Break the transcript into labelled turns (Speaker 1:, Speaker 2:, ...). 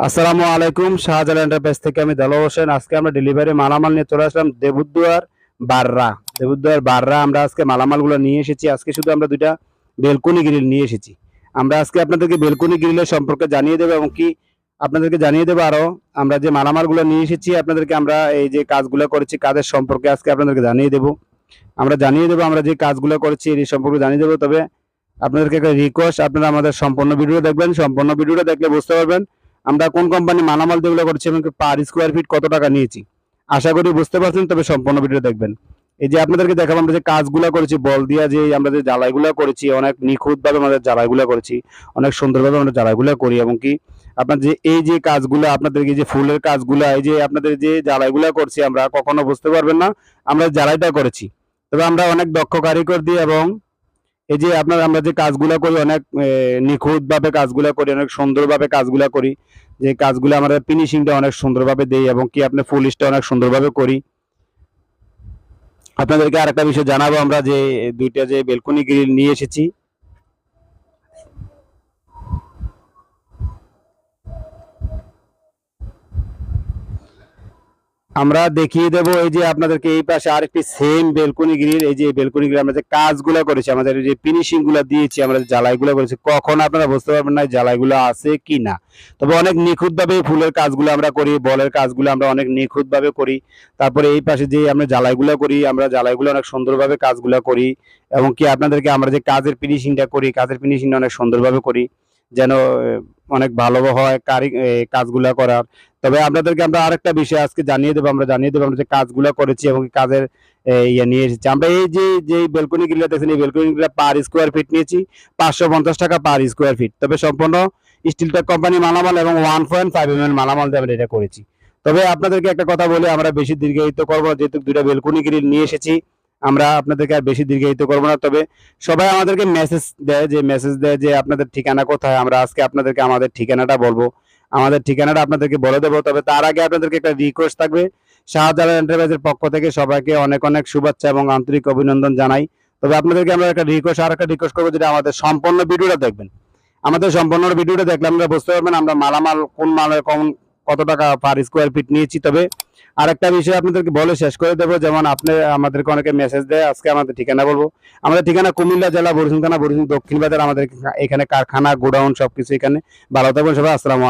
Speaker 1: আসসালামু আলাইকুম, শাহজালাল এন্টারপ্রাইজ থেকে আমি দেলোয়ার হোসেন। আজকে আমরা ডেলিভারি মালামাল নিয়ে চলে আসলাম দেবুদ্দুয়ার বাররা। দেবুদ্দুয়ার বাররা আমরা আজকে মালামালগুলো নিয়ে এসেছি। আজকে শুধু আমরা দুইটা বেলকনি গ্রিল নিয়ে এসেছি। আমরা আজকে আপনাদেরকে বেলকনি গ্রিলের সম্পর্কে জানিয়ে দেবো এবং কি আপনাদেরকে জানিয়ে দেবো আরো আমরা যে মালামালগুলো নিয়ে এসেছি আপনাদেরকে আমরা এই যে কাজগুলো করেছি কাজের সম্পর্কে আজকে আপনাদেরকে জানিয়ে দেবো। আমরা যে কাজগুলো করেছি এই সম্পর্কে জানিয়ে দেবো। তবে আপনাদেরকে একটা রিকোয়েস্ট, আপনারা আমাদের সম্পূর্ণ ভিডিও দেখবেন। সম্পূর্ণ ভিডিওটা দেখলে বুঝতে পারবেন আমরা কোন কোম্পানি মালামাল যেগুলো করছি এবং পার স্কোয়ার ফিট কত টাকা নিয়েছি। আশা করি বুঝতে পারছেন, তবে সম্পূর্ণ ভিডিও দেখবেন। এই যে আপনাদেরকে দেখাবো আমরা যে কাজগুলো করেছি বল দিয়া, যে আমরা যে জ্বালাইগুলো করেছি অনেক নিখুঁতভাবে আমাদের জ্বালাইগুলো করেছি, অনেক সুন্দরভাবে আমরা জ্বালাইগুলো করি এবং কি আপনার যে এই যে কাজগুলো আপনাদেরকে যে ফুলের কাজগুলো, এই যে আপনাদের যে জ্বালাইগুলো করছি আমরা কখনো বুঝতে পারবেন না আমরা জ্বালাইটা করেছি। তবে আমরা অনেক দক্ষ কারিগর দিয়ে এবং এই যে আমরা যে কাজগুলো করি অনেক নিখুঁতভাবে কাজগুলো করি, অনেক সুন্দরভাবে কাজগুলো করি। যে কাজগুলো আমরা ফিনিশিংটা অনেক সুন্দরভাবে দেই এবং কি আপনি ফুলিশটা অনেক সুন্দরভাবে করি। আপনাদেরকে আরেকটা বিষয় জানাবো, আমরা যে দুইটা যে বেলকনি গ্রিল নিয়ে এসেছি আমরা দেখিয়ে দেব। এই যে আপনাদেরকে এই পাশে আরেকটি সেম বেলকনি গ্রিল, এই যে বেলকনি গ্রিল আমরা যে কাজগুলো করেছি, আমাদের যে ফিনিশিং গুলো দিয়েছি, আমরা যে জ্বালাইগুলো করেছি, কখন আপনারা বুঝতে পারবেন না জ্বালাইগুলো আছে কি না। তবে অনেক নিখুঁত ভাবে ফুলের কাজগুলো আমরা করি, বলের কাজগুলো আমরা অনেক নিখুঁত ভাবে করি। তারপরে এই পাশে যে আমরা জ্বালাইগুলো করি, আমরা জ্বালাইগুলো অনেক সুন্দরভাবে কাজগুলো করি এবং কি আপনাদেরকে আমরা যে কাজের ফিনিশিংটা করি, কাজের ফিনিশিংটা অনেক সুন্দরভাবে করি যেন অনেক ভালো হয় কাজগুলা করার। তবে আপনাদেরকে আমরা আরেকটা বিষয় আজকে জানিয়ে দেবো আমরা যে কাজগুলো করেছি এবং কাজের ইয়ে নিয়ে এসেছি। আমরা এই যে বেলকনি গ্রিলটা দেখছেন, এই বেলকনি গ্রিলটা পার স্কোয়ার ফিট নিয়েছি 550 টাকা পার স্কোয়ার ফিট। তবে সম্পূর্ণ স্টিলটেক কোম্পানি মালামাল এবং 1.5 mm মালামাল দিয়ে আমরা এটা করেছি। তবে আপনাদেরকে একটা কথা বলি, আমরা বেশি দীর্ঘায়িত করবো না, যেহেতু দুইটা বেলকনি গ্রিল নিয়ে এসেছি আমরা আপনাদেরকে আর বেশি দীর্ঘায়িত করবো না। তবে সবাই আমাদেরকে মেসেজ দেয় যে আপনাদের ঠিকানা কোথায়। আমরা আজকে আপনাদেরকে আমাদের ঠিকানাটা বলবো, আমাদের ঠিকানাটা আপনাদেরকে বলে দেবো। তবে তার আগে আপনাদেরকে একটা রিকোয়েস্ট থাকবে, শাহজালাল এন্টারপ্রাইজের পক্ষ থেকে সবাইকে অনেক অনেক শুভেচ্ছা এবং আন্তরিক অভিনন্দন জানাই। তবে আপনাদেরকে আমরা একটা রিকোয়েস্ট করবো, যেটা আমাদের সম্পূর্ণ ভিডিওটা দেখবেন। আমাদের সম্পূর্ণ ভিডিওটা দেখলে আমরা বুঝতে পারবেন আমরা মালামাল কোন মালের কত টাকা পার স্কোয়ার ফিট নিয়েছি। তবে আরেকটা বিষয় আপনাদেরকে বলে শেষ করে দেবো, যেমন আপনি আমাদেরকে অনেকে মেসেজ দেয়, আজকে আমাদের ঠিকানা বলবো। আমাদের ঠিকানা কুমিল্লা জেলা বরিশাল থানা, বরিশাল দক্ষিণ বাজার। আমাদের এখানে কারখানা, গোডাউন সবকিছু এখানে। ভালো থাকবেন সবাই, আসসালামু আলাইকুম।